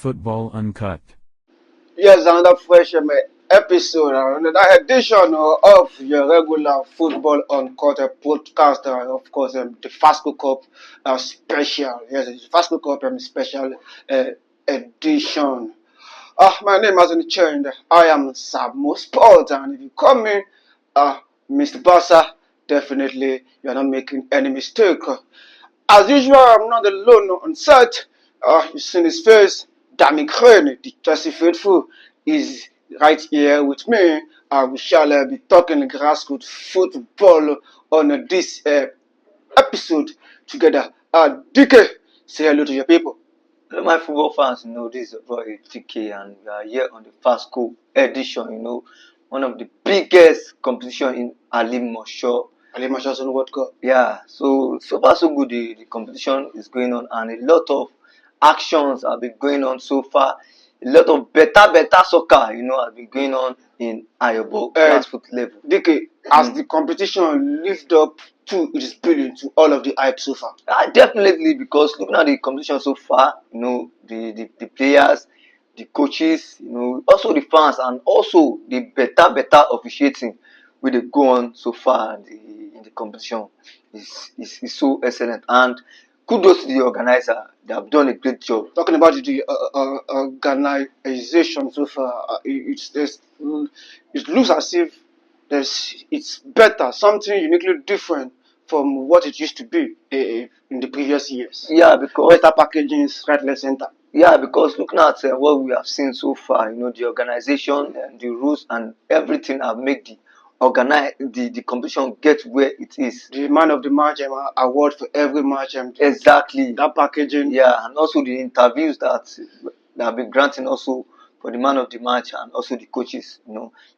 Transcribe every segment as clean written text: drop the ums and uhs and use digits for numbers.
Football Uncut. Yes, another fresh episode, another edition of your regular Football Uncut podcast, of course, the Fasco Cup special. Yes, it's Fasco Cup special uh, edition. My name hasn't changed. I am Samo Sport, and if you call me Mr. Bassa, definitely you are not making any mistake. As usual, I'm not alone on set. You've seen his face. Danny Crane, the Chelsea faithful, is right here with me. We shall be talking grassroots football on this episode together. DK, say hello to your people. Hello, my football fans. This is Roy TK, and we are here on the Fasco edition. One of the biggest competition in Alimosho. Alimosho's on World Cup. Yeah, so far so good. The competition is going on, and a lot of actions have been going on so far. A lot of better soccer, has been going on in Ayobo grassroots level. DK, as the competition lived up to its billing to all of the hype so far. Definitely, because looking at the competition so far, the players, the coaches, also the fans, and also the better officiating where they go on so far in the competition is so excellent. And kudos to the organizer; they have done a great job. Talking about the organization so far, it looks as if it's better, something uniquely different from what it used to be in the previous years. Yeah, because better packaging is right, left, center. Yeah, because looking at what we have seen so far, the organization and the rules and everything have made the competition get where it is. The man of the match award for every match. Exactly. That packaging. Yeah, and also the interviews that have been granting also for the man of the match and also the coaches,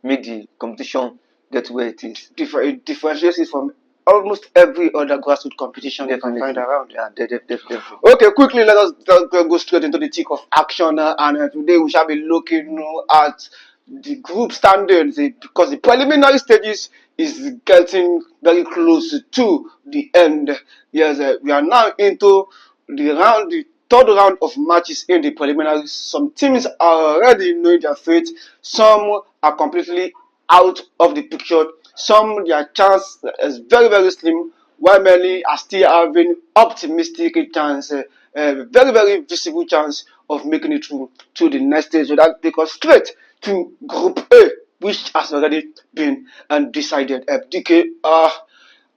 make the competition get where it is. It differentiates it from almost every other grassroots competition you can find around. Yeah, definitely. Okay, quickly, let us go straight into the thick of action. And today we shall be looking at the group standings because the preliminary stages is getting very close to the end. Yes, we are now into the third round of matches in the preliminaries. Some teams are already knowing their fate. Some are completely out of the picture. Some their chance is very slim, while many are still having optimistic chance, very visible chance of making it through to the next stage. So that take us straight to Group A, which has already been decided. DK,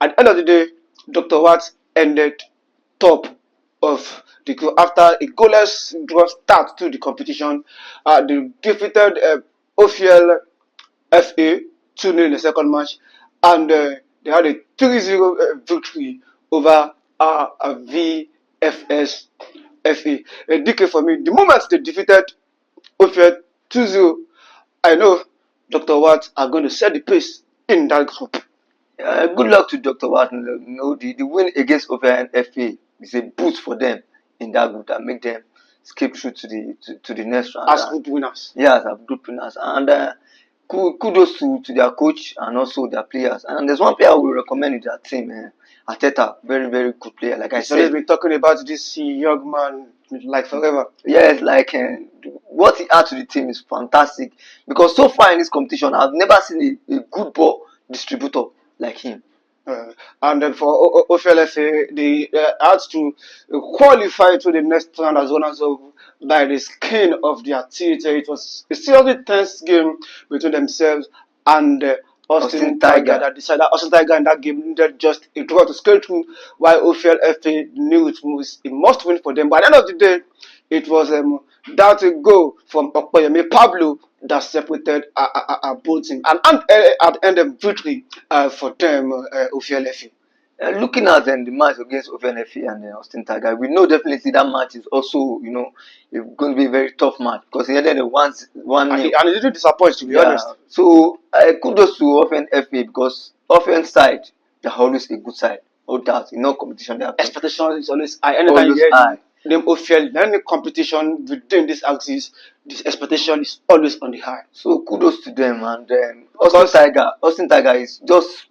at the end of the day, Dr. Watts ended top of the group after a goalless draw start to the competition. They defeated Ophiel FA 2-0 in the second match, and they had a 3-0 victory over VFS FA. DK, for me, the moment they defeated Ophiel 2-0, I know Dr. Watt are going to set the pace in that group. Good luck to Dr. Watt. The win against Ophiel and FA is a boost for them in that group that make them skip through to the next round. As group winners. Yes, as group winners. And kudos to their coach and also their players. And there's one player we recommend in their team, Arteta, very good player. Like I said, he's been talking about this young man like forever. Yes, what he adds to the team is fantastic. Because so far in this competition, I've never seen a good ball distributor like him. And then for OFLFA, they had to qualify to the next round as well as by the skin of their teeth. It was a seriously tense game between themselves and Austin Tiger that decided Austin Tiger in that game needed just a draw to scale through, while OFLFA knew it was a must win for them. But at the end of the day, it was that goal from Okoyemi Pablo that separated both teams, and at the end of victory for them, OFLFA. Looking at the match against OFNFA and Austin Tiger, we know definitely that match is also, going to be a very tough match because he ended one and it didn't disappoint, to be honest. So kudos to OFNFA because offense side, they're always a good side. No doubt, in no competition, they have expectation is always high. Anytime you hear them OFL, any competition within this axis, this expectation is always on the high. So kudos to them, and Austin Tiger is just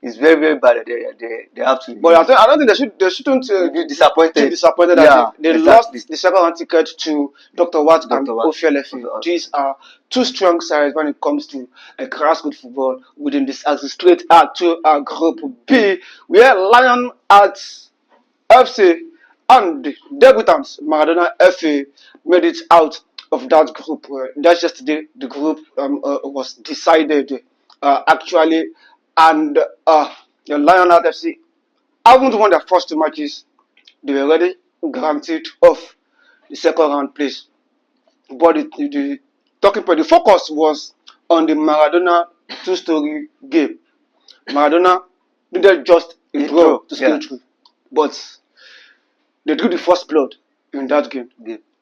It's very, very bad. They have to. But I don't think they shouldn't Be disappointed. be disappointed Yeah, that they exactly. lost the second round ticket to Dr. Watt and Dr. Watt. OFLFA. These are two strong sides when it comes to grassroots football within this straight to Group B, where Lion Arts FC and the debutants Maradona FA made it out of that group. That's yesterday. The group was decided actually, and the Lionheart FC haven't won their first two matches. They were already granted off the second round place. But the talking point, the focus was on the Maradona two-story game. Maradona needed just a draw to scale through, but they drew the first blood in that game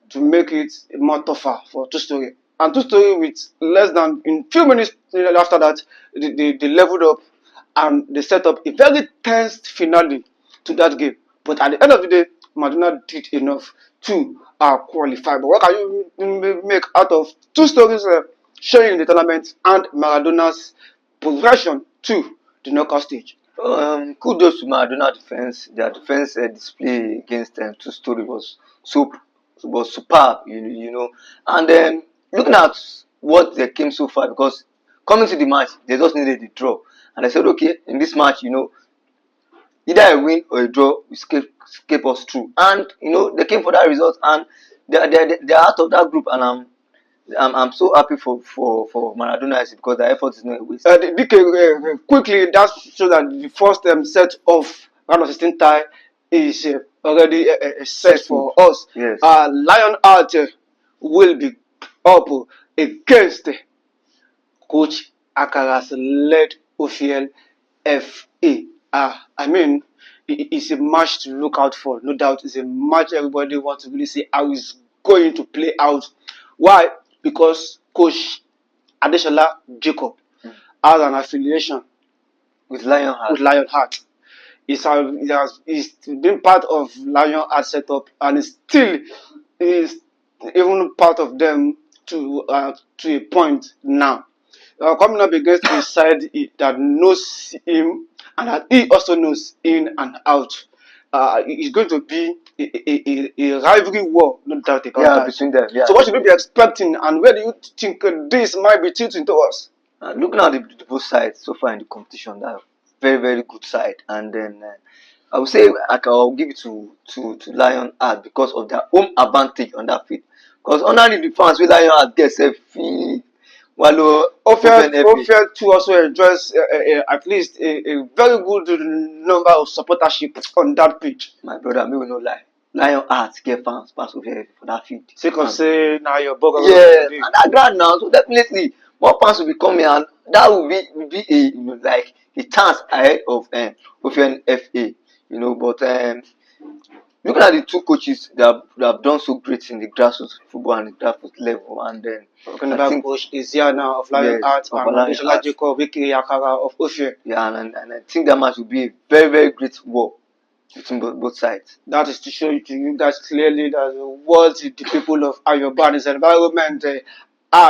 to make it more tougher for two-story. And two-story with less than in few minutes after that, they leveled up and they set up a very tense finale to that game. But at the end of the day, Madonna did enough to qualify. But what can you make out of two stories showing in the tournament and Maradona's progression to the knockout stage? Kudos to Maradona defense. Their defense display against Two Story was superb. You know, and looking at what they came so far, because coming to the match, they just needed the draw, and they said, okay, in this match, you know, either a win or a draw will escape us through, and you know they came for that result, and they're out of that group, and I'm so happy for Maradona because the effort is not a waste. Quickly, that shows that the first set of round of 16 tie is already set for us. Yes. Lion Art will be up against Coach Akara's led OFL FA. I mean, it's a match to look out for. No doubt, it's a match everybody wants to really see how it's going to play out. Why? Because Coach Adeshola Jacob has an affiliation with Lionheart. He's been part of Lionheart setup and is still is even part of them to a point now. Coming up against a side that knows him and that he also knows in and out. It's going to be a rivalry war, no doubt about that. Between them. Yeah. So what should we be expecting, and where do you think this might be tilting towards? Looking at the both sides so far in the competition, that very, very good side, and then I would say I'll give it to Lionheart because of their home advantage on that field. Because only the fans with Lionheart gets a fee. Offer to also enjoys at least a very good number of supportership on that pitch. My brother, me will not lie. Lionheart get fans pass over for that field. Sake of say now your burger. Yeah, and that ground now, so definitely more fans will be coming, and that will be a like a chance ahead of OFN FA. You know, but looking at the two coaches that have done so great in the grassroots football and the grassroots level, and then I think Coach is here now of Lion Arts and Adeshola Jacob, Wiki Yakara of Ophir. Yeah, and I think that match will be a very, very great war between both sides. That is to show to you guys clearly that what the people of Ayoban's environment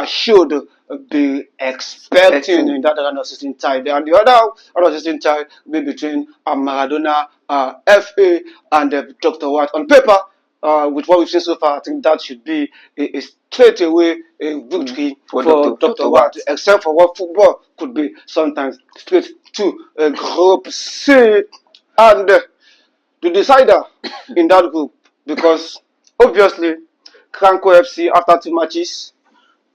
should be expecting in that round of 16 tie. And the other round of 16 tie will be between Maradona FA and Dr. Watt. On paper, with what we've seen so far, I think that should be a straight away victory for Dr. Watt, except for what football could be sometimes straight to Group C. And the decider in that group, because obviously Cranco FC after two matches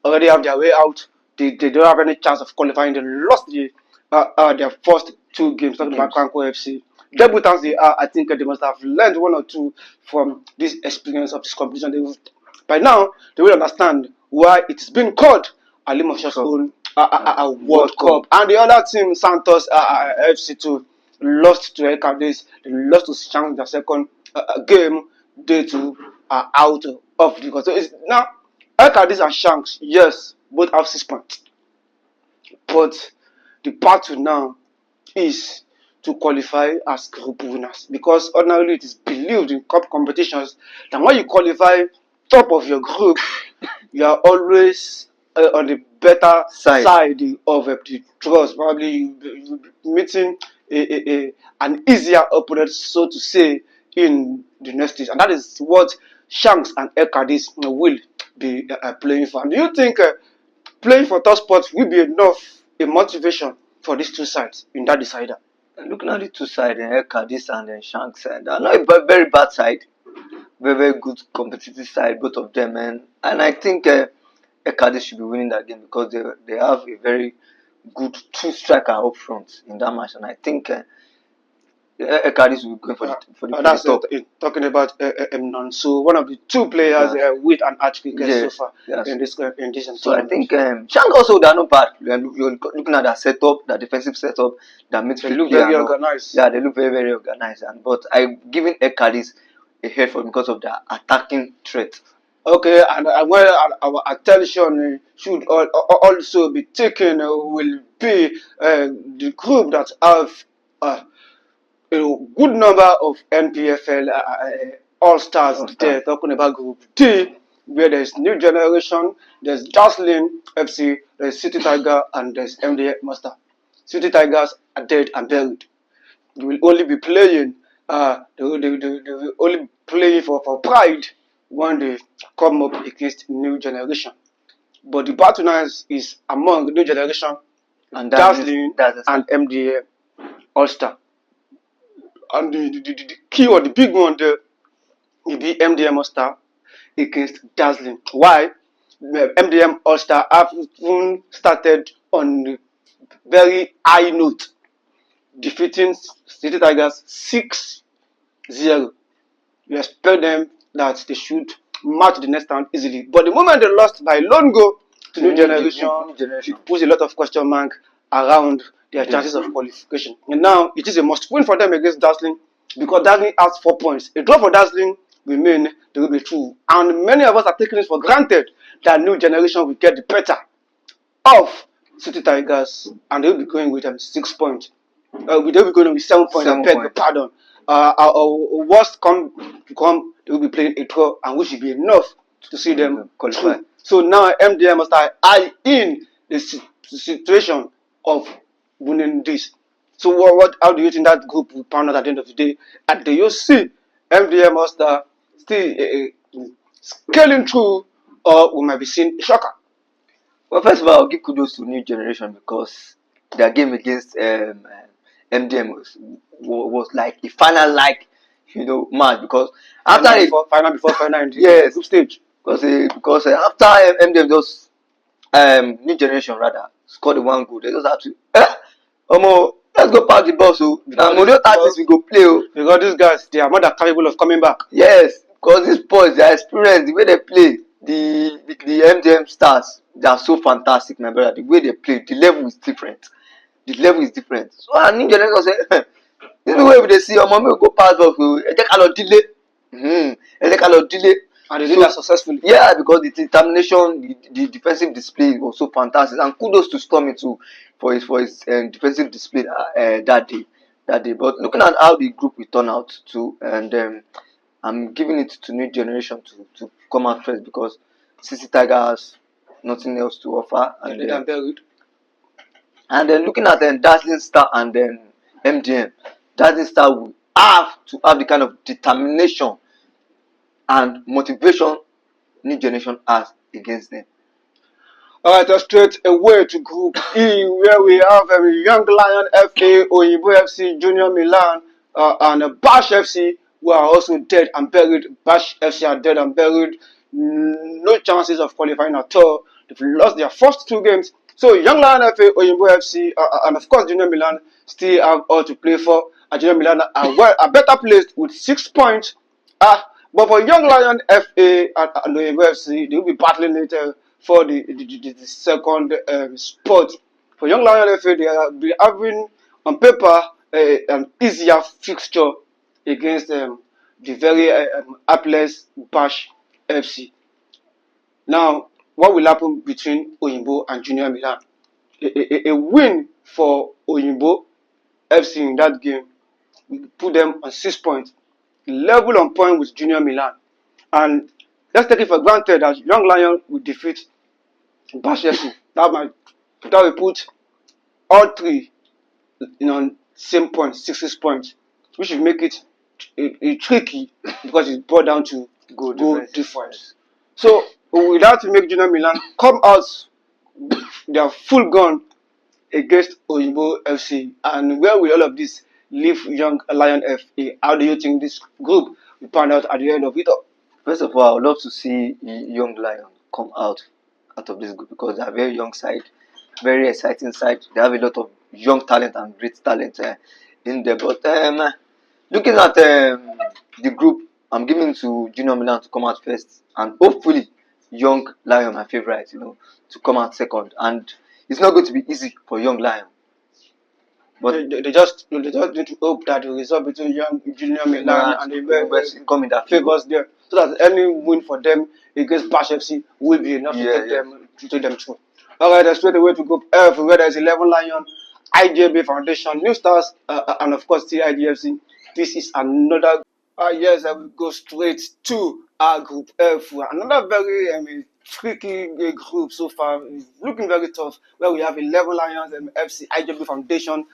already have their way out. They don't have any chance of qualifying. They lost their first two games. Talking about Cranco FC, debutants they are. I think they must have learned one or two from this experience of this competition. By now they will understand why it's been called Ali Mosho's own World Cup. And the other team, Santos FC2, lost to El Cadiz. They lost to Shanks their second game. They too are out of the. So it's now El Cadiz and Shanks, yes, both have 6 points. But the battle now is to qualify as group winners, because ordinarily it is believed in cup competitions that when you qualify top of your group, you are always on the better Side. side of the draws. Probably you be meeting an easier opponent, so to say, in the next stage, and that is what Shanks and Ekadis will be playing for. And do you think playing for top spot will be enough a motivation for these two sides in that decider? Looking at the two sides, Cadiz and Shanks, and they're not a very bad side, very good competitive side, both of them, and I think Cadiz should be winning that game because they have a very good two striker up front in that match, and I think Cadiz will be going for the That's top. talking about so one of the two players with an hat trick so far in this So I think Shank also they are not bad. You're looking at their setup, their defensive setup, their midfield. They look very organized. Yeah, they look very organized. But I'm giving Ekaris a head for because of their attacking threat. Okay, and our attention should also be taken will be the group that have a good number of NPFL all-stars there. Talking about Group D, where there's New Generation, there's Dazzling FC, there's City Tiger, and there's MDF Master. City Tigers are dead and buried. They will only be playing. They will only be playing for pride when they come up against New Generation. But the battle now is among New Generation, and Dazzling, and MDF All-Star. And the key or the big one there will be MDM All-Star against Dazzling. Why? MDM All-Star have even started on a very high note, defeating City Tigers 6-0. You expect them that they should match the next round easily. But the moment they lost by lone goal to New Generation, it puts a lot of question mark around their chances of qualification. And now it is a must win for them against Dazzling because Dazzling has 4 points. A draw for Dazzling will mean they will be through. And many of us are taking it for granted that New Generation will get the better of City Tigers and they will be going with 6 points. They will be going with 7 points. I beg your pardon. Worst come, they will be playing a draw, and which will be enough to see them qualify. So now MDM must eye in the situation of winning this. So how do you think that group will pan out at the end of the day? And do you see MDM must still scaling through, or we might be seeing a shocker? Well, first of all, I'll give kudos to New Generation because their game against MDM was like a final match because after before final in the group stage. Because after MDM just New Generation rather scored the one goal, they just have to let's go pass the ball. So now Modio tactics we go play. Because these guys they are more than capable of coming back. Yes, because these boys, their experience, the way they play, the MDM stars, they are so fantastic, my brother. The way they play, the level is different. So I New Generation say, this is the way they see your mommy will go pass ball. They cannot delay. They cannot delay. And they did that successfully. Yeah, because the determination, the defensive display was so fantastic. And kudos to Stormy too for his defensive display that day. But looking at how the group will turn out too, and I'm giving it to New Generation to come out first because CC Tiger has nothing else to offer. And then looking at Dazzling Star and then MDM, Dazzling Star will have to have the kind of determination and motivation New Generation has against them. Alright, straight away to Group E, where we have Young Lion FA, Oyinbo FC, Junior Milan, and Bash FC, who are also dead and buried. Bash FC are dead and buried. No chances of qualifying at all. They've lost their first 2 games. So Young Lion FA, Oyinbo FC, and of course Junior Milan still have all to play for. And Junior Milan are better placed with 6 points. But for Young Lion FA and Oyinbo FC, they will be battling later for the second spot. For Young Lion FA, they are having on paper an easier fixture against the very hapless Bash FC. Now, what will happen between Oyinbo and Junior Milan? A win for Oyinbo FC in that game will put them on 6 points, level on point with Junior Milan. And let's take it for granted that Young Lion will defeat Bash FC. That will put all three same point, 6 points, which will make it tricky because it's brought down to goal difference. So we have to make Junior Milan come out their full gun against Oyinbo FC. And where will all of this leave Young Lion FA? How do you think this group will pan out at the end of it all? First of all, I would love to see Young Lion come out of this group because they are very young side, very exciting side. They have a lot of young talent and great talent in there. But looking at the group, I'm giving to Junior Milan to come out first, and hopefully Young Lion, my favorite, to come out second. And it's not going to be easy for Young Lion. But they just need to hope that the result between Junior Milan and the come in that favors there, so that any win for them against Bash FC will be enough to take them through. All right, let's straight away to Group F, where there's 11 Lion, IJB Foundation, New Stars, and of course TIGFC. This is another. Yes, I will go straight to our Group F. Another very tricky group so far. It's looking very tough, where we have 11 Lions, FC, IJB Foundation,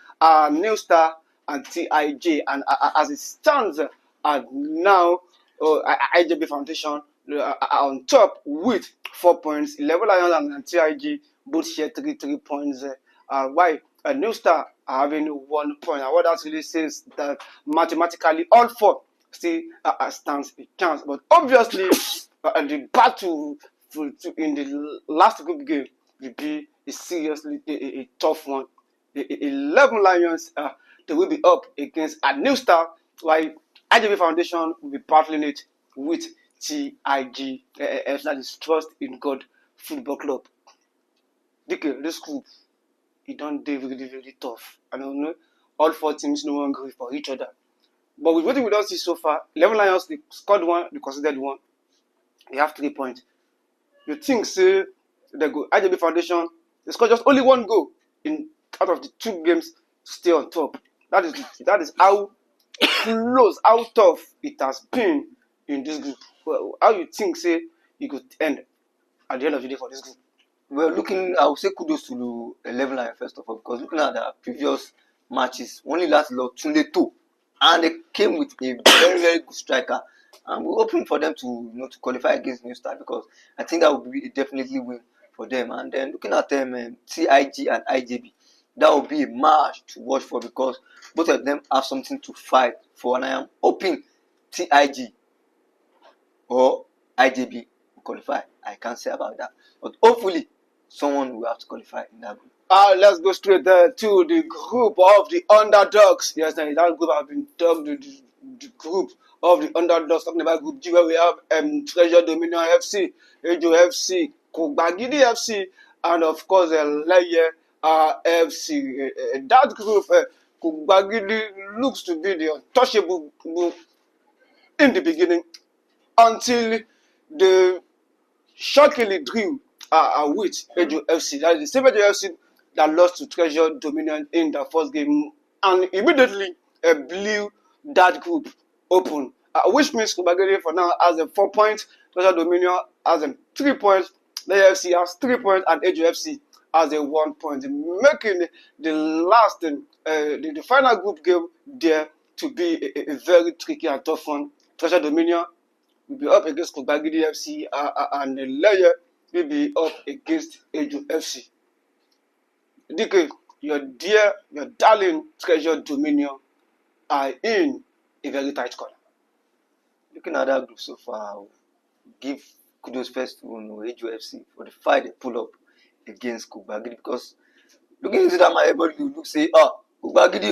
New Star, and TIJ. And as it stands now, IJB Foundation are on top with 4 points. 11 Lions and TIJ both share 3 points. Why? New Star are having 1 point. And what that really says that mathematically all four still stands a chance. But obviously, the battle in the last group game will be seriously a tough one. 11 Lions, they will be up against a New Star, while IJB Foundation will be battling it with TIG, that is Trust in God Football Club. This group, it don't do really, really tough. I don't know. All four teams no one agree for each other. But with what we don't see so far, 11 Lions, they scored one, they considered one. They have 3 points. You think, say, they go IJB Foundation, they scored just only 1 goal out of the 2 games to stay on top. That is how close, how tough it has been in this group. Well, how you think, say, it could end at the end of the day for this group? Well, I would say kudos to 11 Lions first of all, because looking at the previous matches, only last lot Tunde 2, and they came with a very, very good striker. And we're hoping for them to qualify against New Star, because I think that would be definitely win for them. And then looking at them, TIG and IJB, that would be a match to watch for, because both of them have something to fight for. And I am hoping TIG or IJB will qualify. I can't say about that, but hopefully someone will have to qualify in that group. Let's go straight there to the group of the underdogs. Yes, that group have been dubbed the group of the underdogs. Talking about Group G, where we have Treasure Dominion FC, Ejo FC, Kogbagidi FC, and of course Leye FC. That group, Kogbagidi looks to be the untouchable group in the beginning until the shockingly drew with Ejo FC. That is the same Ejo FC that lost to Treasure Dominion in the first game, and immediately blew that group open. Which means Kogbagede for now has 4 points, Treasure Dominion has 3 points, the FC has 3 points, and Ejo FC has 1 point, making the last, the final group game there to be a very tricky and tough one. Treasure Dominion will be up against Kogbagidi FC, and Leye will be up against Ejo FC. DK, your darling Treasure Dominion are in a very tight corner. Looking at that group so far, I'll give kudos first to Ejo FC for the fight they pull up against Kogbagidi, because looking into that, everybody will look say, Kogbagidi,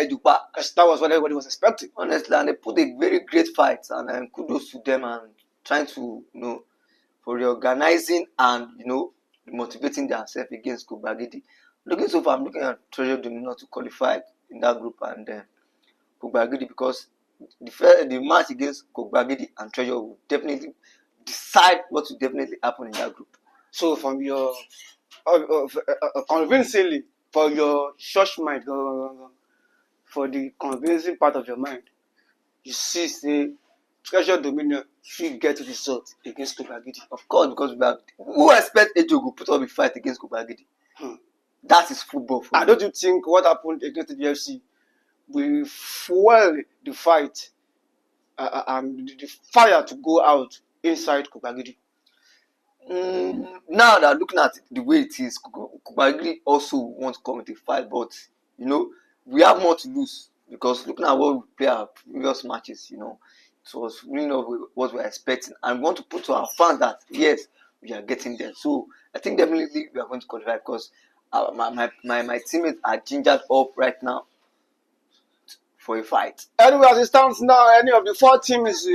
because that was what everybody was expecting. Honestly, and they put a very great fight, and kudos to them, and trying to for reorganizing and motivating themselves against Kogbagidi. Looking so far, I'm looking at Treasure Dominion to qualify in that group, and Kogbagidi, because the match against Kogbagidi and Treasure will definitely decide what will definitely happen in that group. So from your convincingly, for your church mind, for the convincing part of your mind, you see, say, Treasure Dominion should get result against Kobagidi. Of course, because who expect Ejo to put up a fight against Kobagidi? That is football for And don't you think what happened against the UFC will fuel the fight and the fire to go out inside Kobagidi? Now that looking at the way it is, Kobagidi also wants to come with a fight, but we have more to lose because looking at what we play our previous matches, it was really not what we were expecting, and we want to put to our fans that yes, we are getting there. So I think definitely we are going to qualify because my teammates are gingered up right now for a fight. Anyway, as it stands now, any of the 4 teams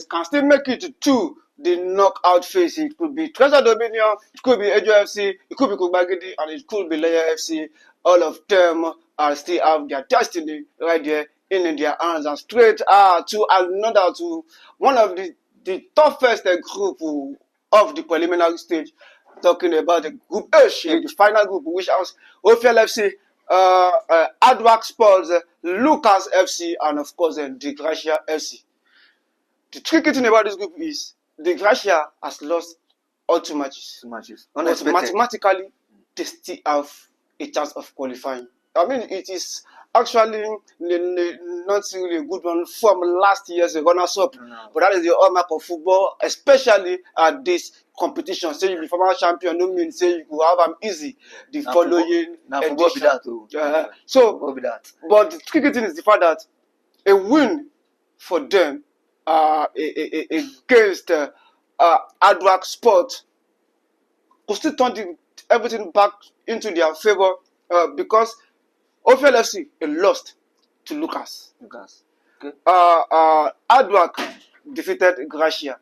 can still make it to the knockout phase. It could be Treasure Dominion, it could be Ejo FC, it could be Kobagidi, and it could be Layer FC. All of them still have their destiny right there in their hands, and straight to one of the toughest group of the preliminary stage. Talking about the Group H, the final group, which has OFL FC, Adwac Sports, Lucas FC, and of course the Gracia FC. The tricky thing about this group is the Gracia has lost all 2 matches. But mathematically, they still have a chance of qualifying. I mean, it is actually not really a good one from last year's runners-up. But that is the hallmark of football, especially at this competition. Say you be former champion, no mean say you will have them easy the following edition. But the tricky thing is the fact that a win for them against Adwac Sport could still turn everything back into their favor because OFL FC lost to Lucas. Okay. Adwac defeated Gracia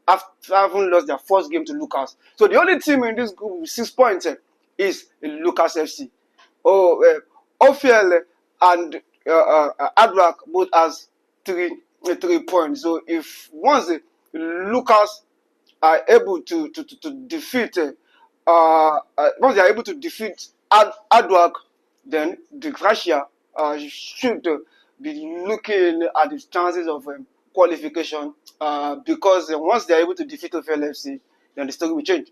after having lost their first game to Lucas. So the only team in this group with 6 points is Lucas FC. OFL and Adwac both has 3 points. So if once Lucas are able to defeat once they are able to defeat Adwac, then the Gracia should be looking at the chances of qualification because once they are able to defeat OFLFC, then the story will change.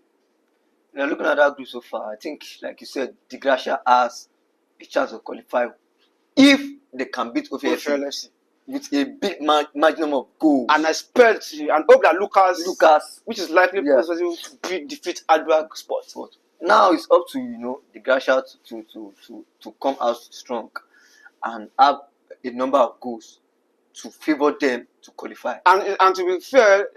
Now looking at that group so far, I think, like you said, the Gracia has a chance of qualifying if they can beat OFLFC with a big margin of goals. And I expect and hope that Lucas, which is likely to defeat Adwac Sports. Now it's up to the Gracia to come out strong and have a number of goals to favor them to qualify. And to be fair,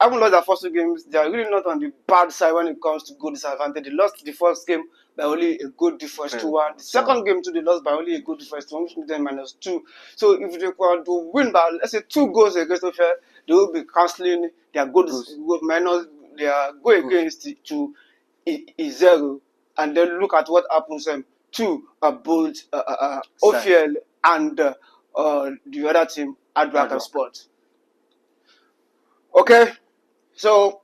having lost their first 2 games, they are really not on the bad side when it comes to goal disadvantage. They lost the first game by only a goal difference 2-1. The second game too, they lost by only a goal difference 2-1, which makes them -2. So if they were to win by, let's say, 2 goals against OFL, they will be cancelling their goals minus their goal against to 0, and then look at what happens to both OFL and the other team, Adwac Sports. Okay, so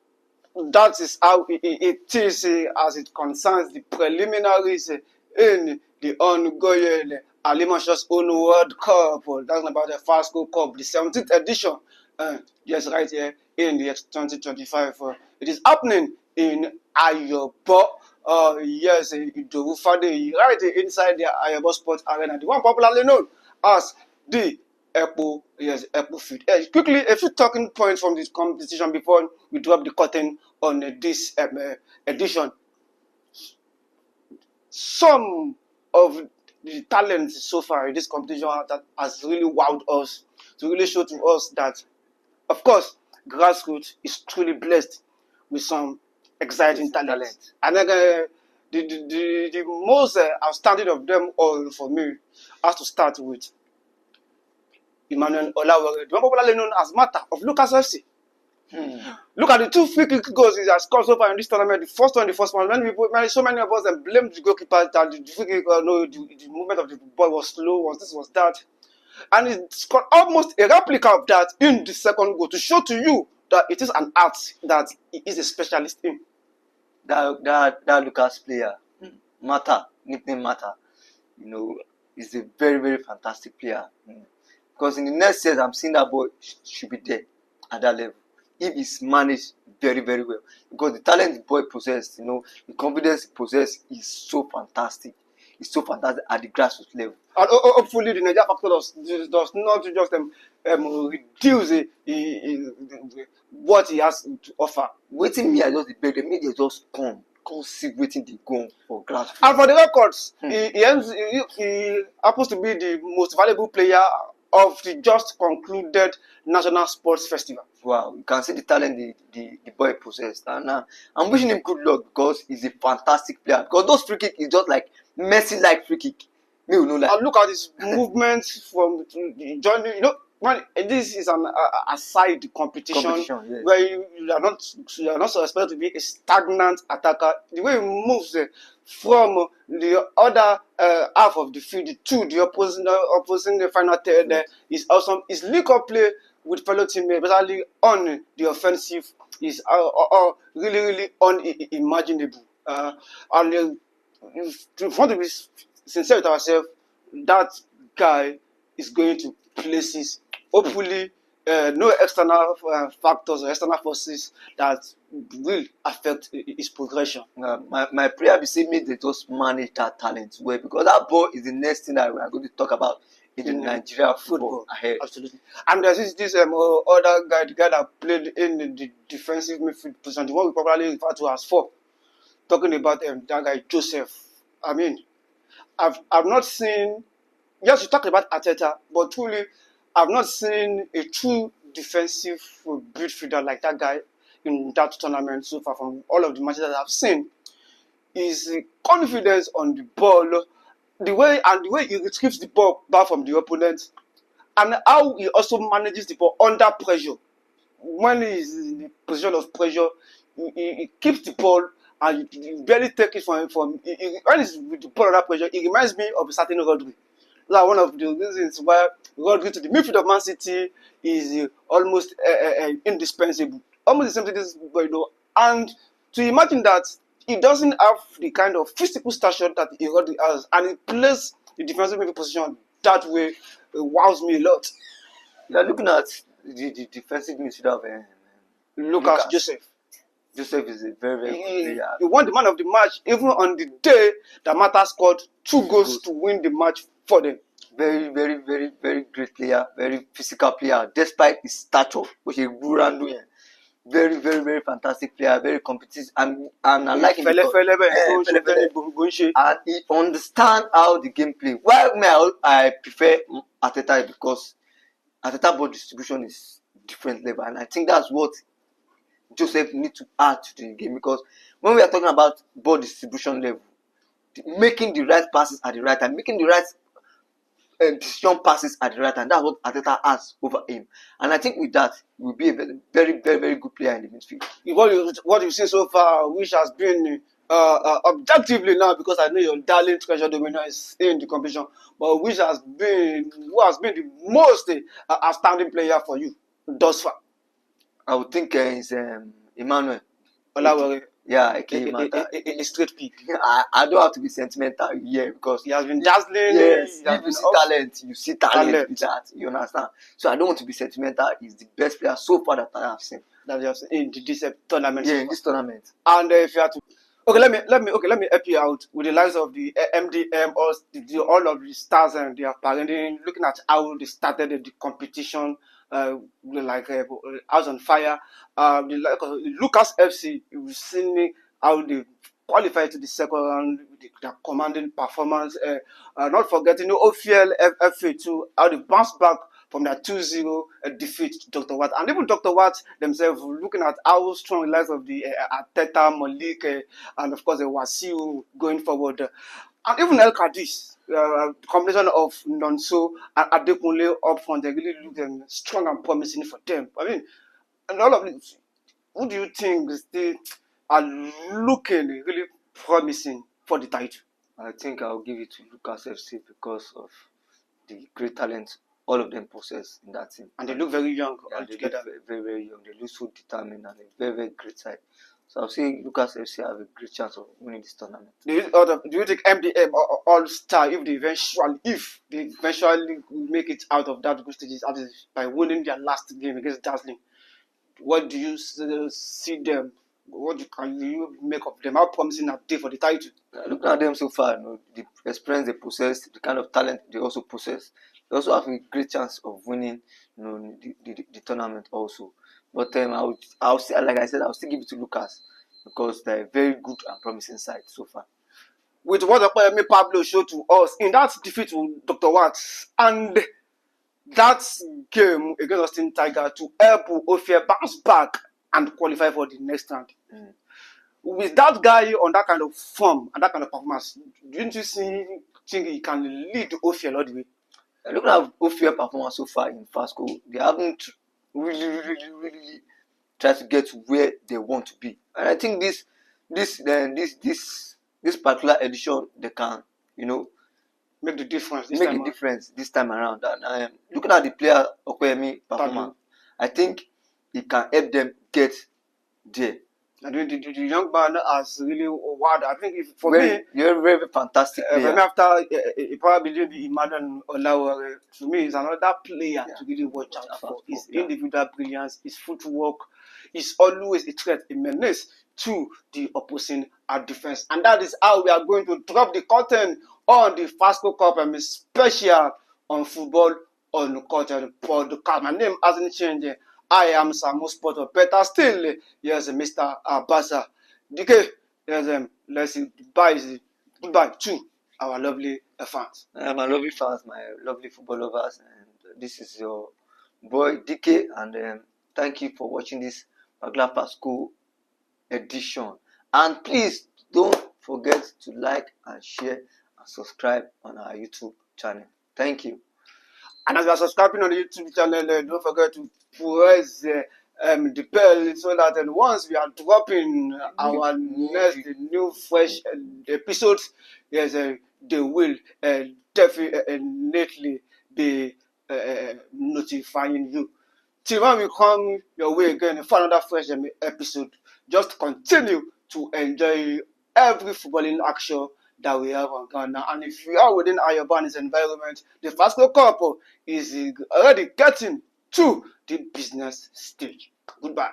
that is how it is as it concerns the preliminaries in the ongoing Alimanshaw's own World Cup. That's about the Fasco Cup, the 17th edition. Yes, right here in the 2025. It is happening in Ayobo. Yes, Idowu Fade, right inside the Ayobo Sports Arena, the one popularly known as the Apple Field. Quickly, a few talking points from this competition before we drop the curtain on this edition. Some of the talents so far in this competition that has really wowed us, to really show to us that, of course, grassroots is truly blessed with some exciting talent. And the most outstanding of them all for me has to start with Emmanuel Olawore, the one popularly known as Mata of Lucas FC. Look at the 2 free kick goals he has scored so far in this tournament. The first one, when so many of us blamed the goalkeeper that the free kick, the movement of the ball was slow, was that. And he scored almost a replica of that in the second goal to show to you that it is an art that he is a specialist in. That Lucas player, Mata, nickname Mata, is a very, very fantastic player. Because in the next years, I'm seeing that boy should be there. at that level if it's managed very, very well. Because the talent the boy possessed, the confidence he possessed is so fantastic. It's so fantastic at the grassroots level. And hopefully the Nigeria factor does not just reduce what he has to offer. Waiting me, I just beg them, make they just come see waiting they go on for grassroots. And for the records, he happens to be the most valuable player of the just concluded National Sports Festival. Wow, you can see the talent the boy possessed. And I'm wishing him good luck because he's a fantastic player. Because those free kick is just like Messi like free kick. Me will know that. And look at his movements from joining. When this is an aside competition Yes. where you are not so expected to be a stagnant attacker. The way he moves from the other half of the field to the opposing the final third is awesome. His link-up play with fellow teammates, especially on the offensive, is really, really unimaginable. And if we want to be sincere with ourselves, that guy is going to places. Hopefully, no external factors or external forces that will affect his progression. My prayer be say make they just manage that talent well, because that ball is the next thing that we are going to talk about in the Nigeria football ahead. Absolutely. And there's this other guy, the guy that played in the defensive midfield position, the one we probably refer to as 4. Talking about that guy Joseph. I mean, I've not seen. Yes, you talked about Arteta, but truly, I've not seen a true defensive midfielder like that guy in that tournament so far. From all of the matches that I've seen, his confidence on the ball, the way he retrieves the ball back from the opponent, and how he also manages the ball under pressure. When he's in the position of pressure, he keeps the ball and you barely take it from when he's with the ball under pressure. It reminds me of a certain Rodri. That's one of the reasons why Rodri to the midfield of Man City is almost indispensable. Almost the same thing this boy, and to imagine that he doesn't have the kind of physical stature that he Rodri has, and he plays the defensive midfield position that way, wows me a lot. You are looking at the defensive midfielder of Lucas Joseph. Joseph is a very, very good player. He won the man of the match even on the day that Mata scored 2 goals to win the match for them. Very, very, very, very great player. Very physical player, despite his stature, which is doing. Very, very, very fantastic player. Very competitive, and I like him and he understands how the game play. Why I prefer Arteta because Arteta ball distribution is different level, and I think that's what Joseph needs to add to the game, because when we are talking about ball distribution level, making the right passes at the right time, making the right decision passes at the right time, that's what Arteta has over him. And I think with that, he will be a very, very, very, very good player in the midfield. What you've seen so far, which has been objectively now, because I know your darling treasure domino is in the competition, but who has been the most outstanding player for you thus far? I would think it's Emmanuel. Olawale. Yeah, a straight pick. I don't have to be sentimental here because he has been dazzling. Yes, if you see talent with that. You understand? So I don't want to be sentimental. He's the best player so far that I have seen. That you have seen in this tournament. Yeah, in this tournament. And if you have to, let me help you out with the likes of the MDM or all of the stars and they are parading, looking at how they started the competition. House on Fire, Lucas FC. You've seen how they qualified to the second round with their commanding performance. Not forgetting OFL FA too, how they bounced back from their 2-0 defeat to Dr. Watt. And even Dr. Watt themselves, looking at how strong the likes of the Arteta, Malik, and of course the Wasiu going forward. And even El Cadiz, combination of Nonso and Adekunle up front, they really look strong and promising for them. I mean, and all of it, who do you think they are looking really promising for the title? I think I'll give it to Lucas FC because of the great talent all of them possess in that team. And they look very young altogether. They look very, very young. They look so determined and a very, very great side. So I'll say Lucas FC have a great chance of winning this tournament. Do you think MDM or All-Star, if they eventually make it out of that group stages by winning their last game against Dazzling, what do you see them? What can you make of them? How promising are they for the title? Looking at them so far, the experience they possess, the kind of talent they also possess, they also have a great chance of winning, the tournament also. But I'll say, like I said, I'll still give it to Lucas because they're a very good and promising side so far. With what Okoyemi Pablo showed to us in that defeat to Dr. Watts and that game against Austin Tiger to help Ophir bounce back and qualify for the next round. With that guy on that kind of form and that kind of performance, didn't you think he can lead Ophir all the way? Looking at Ophir performance so far in Fasco, they haven't really tried to get to where they want to be. And I think this particular edition, they can, make the difference this time around. And looking at the player Okoyemi performance, I think he can help them get there. And the young man has really wild. I think you're very, very fantastic player. For me, after probably Emmanuel Olawore, to me, is another player to really watch out for. His individual brilliance, his footwork, is always a threat, a menace to the opposing defense. And that is how we are going to drop the curtain on the Fasco Cup special on football Uncut podcast. My name hasn't changed. I am Samu Sport, better still, yes, Mr. Abasa. DK, yes, let's say goodbye to our lovely fans. My lovely fans, my lovely football lovers, and this is your boy DK, and thank you for watching this Bagla Fasco edition. And please don't forget to like and share and subscribe on our YouTube channel. Thank you. And as you are subscribing on the YouTube channel, don't forget to press the bell so that once we are dropping our next new fresh episodes, yes, they will definitely be notifying you. Till when we come your way again for another fresh episode, just continue to enjoy every footballing action that we have on Ghana. And if you are within Ayoba's environment, the Fasco Cup is already getting to the business stage. Goodbye.